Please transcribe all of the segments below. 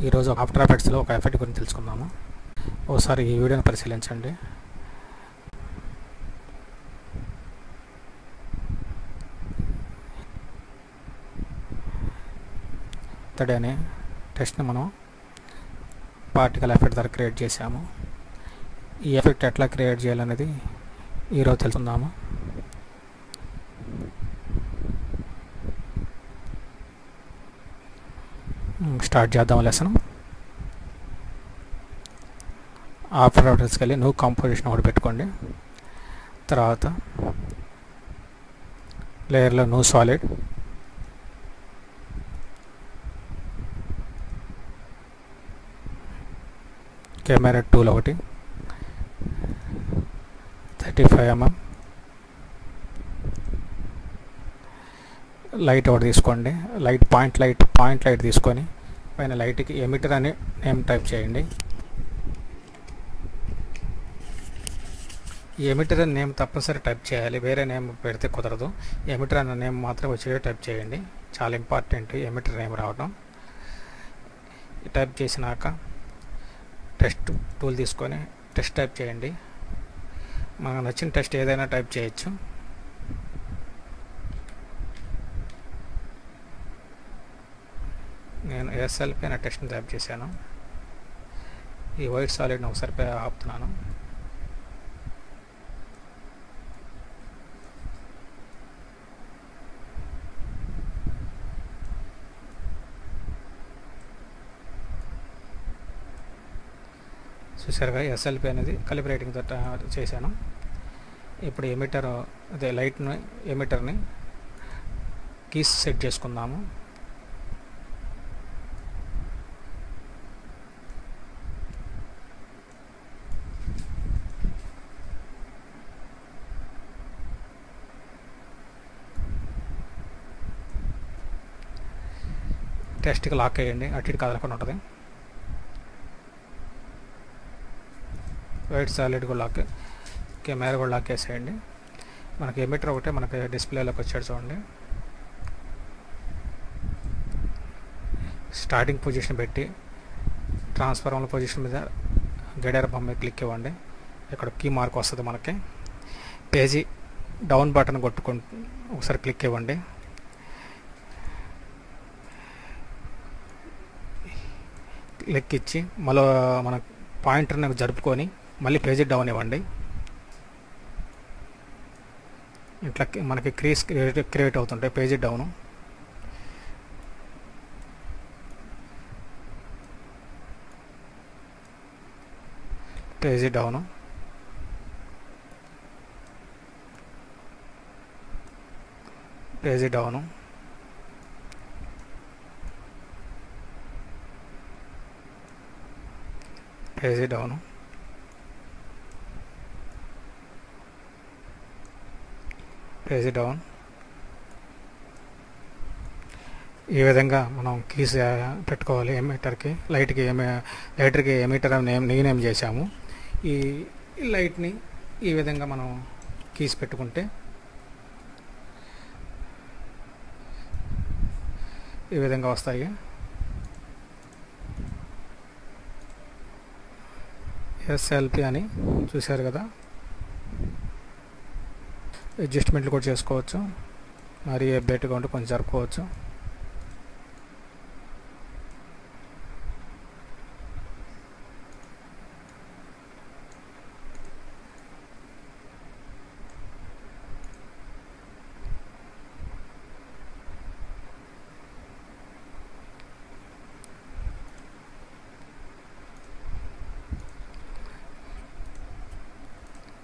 ఈరోజు ఆఫ్టర్ ఎఫెక్ట్స్లో ఒక ఎఫెక్ట్ గురించి తెలుసుకుందాము. ఒకసారి ఈ వీడియోని పరిశీలించండి. ఇతడి అనే టెస్ట్ని మనం పార్టికల్ ఎఫెక్ట్ ద్వారా క్రియేట్ చేసాము. ఈ ఎఫెక్ట్ ఎట్లా క్రియేట్ చేయాలనేది ఈరోజు తెలుసుకుందాము. స్టార్ట్ చేద్దాం లెసన్. ఆఫ్టర్ ఎఫెక్ట్స్కి వెళ్ళి న్యూ కంపోజిషన్ ఒకటి పెట్టుకోండి. తర్వాత లేయర్లో న్యూ సాలిడ్, కెమెరా టూల్ ఒకటి 35mm, లైట్ ఒకటి తీసుకోండి. పాయింట్ లైట్ తీసుకొని పైన లైట్కి ఎమిటర్ అని నేమ్ టైప్ చేయండి. ఈ ఎమిటర్ అనే నేమ్ తప్పనిసరి టైప్ చేయాలి, వేరే నేమ్ పెడితే కుదరదు. ఎమిటర్ అనే నేమ్ మాత్రం వచ్చేది టైప్ చేయండి. చాలా ఇంపార్టెంట్ ఎమిటర్ నేమ్ రావడం. టైప్ చేసినాక టెస్ట్ టూల్ తీసుకొని టెస్ట్ టైప్ చేయండి. మనకు నచ్చిన టెస్ట్ ఏదైనా టైప్ చేయొచ్చు. నేను ఎస్ఎల్పి అనే టెస్ట్ని టైప్ చేశాను. ఈ వైట్ సాలిడ్ని ఒకసారి ఆపుతున్నాను. చూసారుగా ఎస్ఎల్పి అనేది కలిపి రేటింగ్ చేశాను. ఇప్పుడు ఎమిటర్ అదే లైట్ని ఎమిటర్ని కీస్ సెట్ చేసుకుందాము. టెస్ట్కి లాక్ అయ్యండి, అటు ఇటు కదలకుండా ఉంటుంది. వైట్ సాలిడ్ కూడా లాక్, కెమెరా కూడా లాక్ వేసేయండి. మనకి ఎమిటర్ ఒకటే మనకి డిస్ప్లేలోకి వచ్చాడు చూడండి. స్టార్టింగ్ పొజిషన్ పెట్టి ట్రాన్స్ఫార్మర్ పొజిషన్ మీద గడియార బొమ్మ క్లిక్ ఇవ్వండి. ఇక్కడ కీ మార్క్ వస్తుంది. మనకి పేజీ డౌన్ బటన్ కొట్టుకొని ఒకసారి క్లిక్ ఇవ్వండి. క్లిక్ ఇచ్చి మళ్ళీ మన పాయింటర్ని జరుపుకొని మళ్ళీ పేజీ డౌన్ ఇవ్వండి. ఇట్లా మనకి క్రీస్ క్రియేట్ అవుతుంటాయి. Page down, page down, page down, page down, page down. ఈ విధంగా మనం కీస్ పెట్టుకోవాలి. ఎమిటర్కి లైట్కి ఎమిటర్ నేమ్ చేసాము. ఈ లైట్ని ఈ విధంగా మనం కీస్ పెట్టుకుంటే ఈ విధంగా వస్తాయి. ఎస్ఎల్పి అని చూశారు కదా. అడ్జస్ట్మెంట్లు కూడా చేసుకోవచ్చు, మరి బెట్గా ఉంటే కొంచెం జరుపుకోవచ్చు.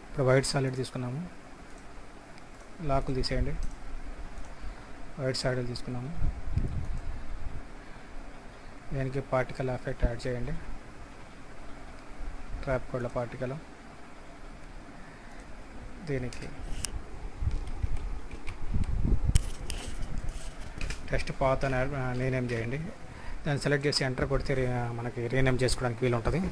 ఇప్పుడు వైట్ సాలిడ్ తీసుకున్నాము, లాకులు తీసేయండి. వైట్ సాలిడ్ తీసుకున్నాము. దీనికి పార్టికల్ ఎఫెక్ట్ యాడ్ చేయండి. ట్రాప్ కోడ్ల పార్టికల్, దీనికి టెస్ట్ పాత్ అని రీనేమ్ చేయండి. దాన్ని సెలెక్ట్ చేసి ఎంటర్ కొడితే మనకి రీనేమ్ చేసుకోవడానికి వీలు ఉంటుంది.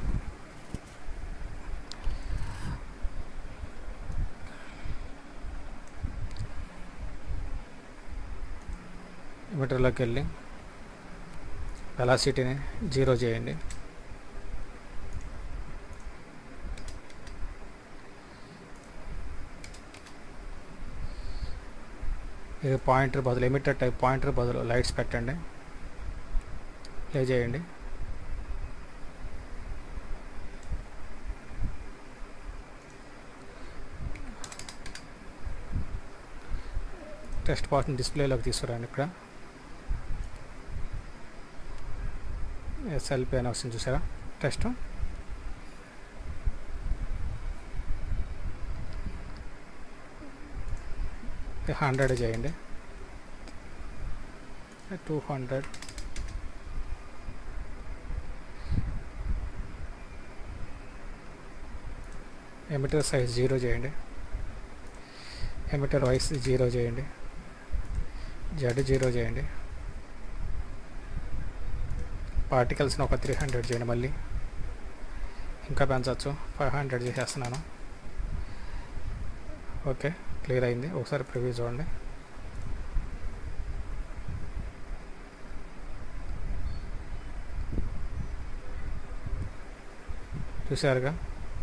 ఎమిటర్లోకి వెళ్ళి వెలాసిటీని 0 చేయండి. ఇది పాయింటర్ బదులు ఎమిటర్ టైప్ పాయింటర్ బదులు లైట్స్ పెట్టండి. ప్లే చేయండి. టెస్ట్ పాత్ని డిస్ప్లేలోకి తీసుకురండి. ఇక్కడ ఎస్ఎల్పి అని వస్తుంది చూసారా టెస్ట్. ఇది 100 చేయండి. 200 ఎమిటర్ సైజ్ 0 చేయండి. ఎమిటర్ వైస్ 0 చేయండి. జెడ్ 0 చేయండి. పార్టికల్స్ని ఒక 300 చేయండి. మళ్ళీ ఇంకా పెంచవచ్చు. 500 చేసేస్తున్నాను. ఓకే, క్లియర్ అయింది. ఒకసారి ప్రివ్యూ చూడండి. చూసారుగా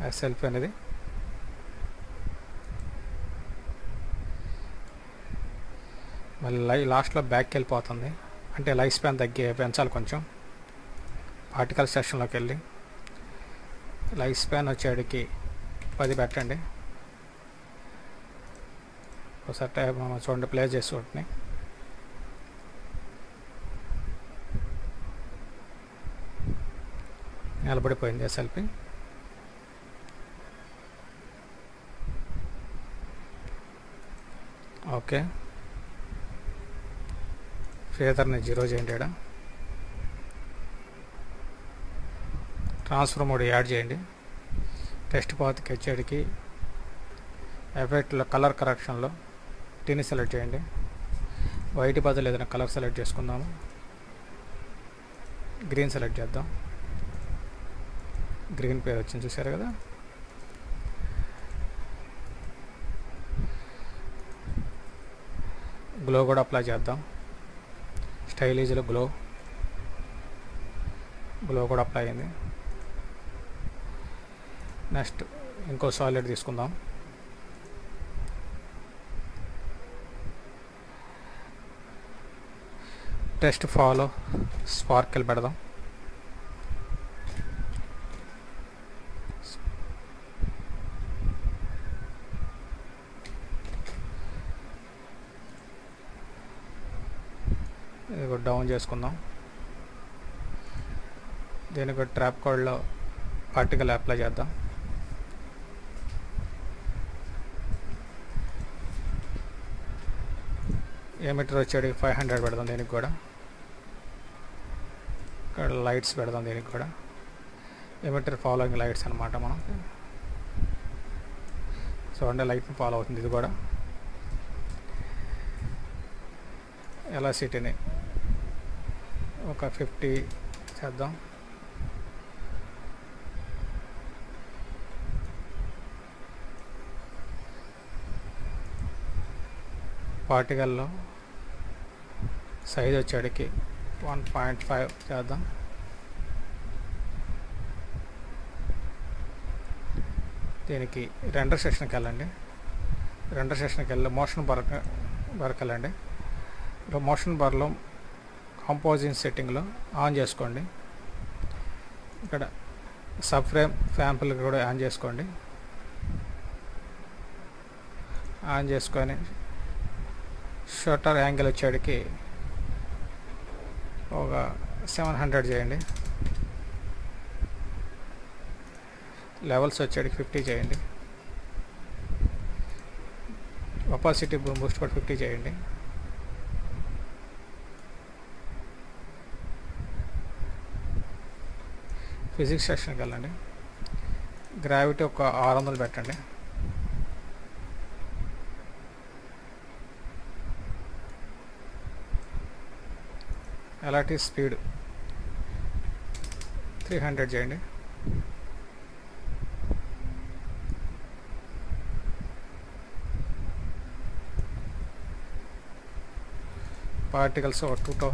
ఎస్ఎల్పి అనేది. మళ్ళీ లాస్ట్లో బ్యాక్కి వెళ్ళిపోతుంది. అంటే లైఫ్ స్పాన్ పెంచాలి కొంచెం. పార్టికల్ సెక్షన్లోకి వెళ్ళి లైఫ్ స్పాన్ వచ్చేటికి 10 పెట్టండి. ఒకసారి చూడండి, ప్లే చేసి చూడండి. నిలబడిపోయింది ఎస్ఎల్పి. ఓకే, ఫేదర్ని 0 చేయండి. ఇక్కడ ట్రాన్స్ఫర్ మోడ్ యాడ్ చేయండి. టెస్ట్ పాత్కి వచ్చేటికి ఎఫెక్ట్లో కలర్ కరెక్షన్లో టీని సెలెక్ట్ చేయండి. వైట్ బదులు ఏదైనా కలర్ సెలెక్ట్ చేసుకుందాము. గ్రీన్ సెలెక్ట్ చేద్దాం. గ్రీన్ పేరు వచ్చింది చూసారు కదా. గ్లో కూడా అప్లై చేద్దాం. స్టైలిజ్లో గ్లో కూడా అప్లై అయింది. నెక్స్ట్ ఇంకో సాలిడ్ తీసుకుందాం. టెస్ట్ ఫాలో స్పార్కిల్ పెడదాం. ఇది డౌన్ చేసుకుందాం. దీనికి ట్రాప్ కోడ్లో పార్టికల్ అప్లై చేద్దాం. ఎమిటర్ వచ్చేటికి 500 పెడదాం. దీనికి కూడా ఇక్కడ లైట్స్ పెడదాం. దీనికి కూడా ఎమిటర్ ఫాలోయింగ్ లైట్స్ అనమాట. మనం చూడండి, లైట్ని ఫాలో అవుతుంది. ఇది కూడా వెలాసిటీని ఒక 50 చేద్దాం. పార్టికల్లో సైజ్ వచ్చేటికి 1.5 చేద్దాం. దీనికి రెండర్ సెక్షన్కి వెళ్ళండి. రెండర్ సెక్షన్కి వెళ్ళి మోషన్ బార్కి వెళ్ళండి. మోషన్ బార్లో కంపోజింగ్ సెట్టింగ్లో ఆన్ చేసుకోండి. ఇక్కడ సబ్ ఫ్రేమ్ ఫ్యాంపుల్ కూడా ఆన్ చేసుకోండి. ఆన్ చేసుకొని షట్టర్ యాంగిల్ వచ్చేటికి ఒక 700 చేయండి. లెవెల్స్ వచ్చేటికి 50 చేయండి. ఒపాసిటీ బూస్ట్ కూడా 50 చేయండి. ఫిజిక్స్ సెక్షన్కి వెళ్ళండి. గ్రావిటీ ఒక 600 పెట్టండి. అలాంటి స్పీడ్ 300 చేయండి. పార్టికల్స్ ఒక 2000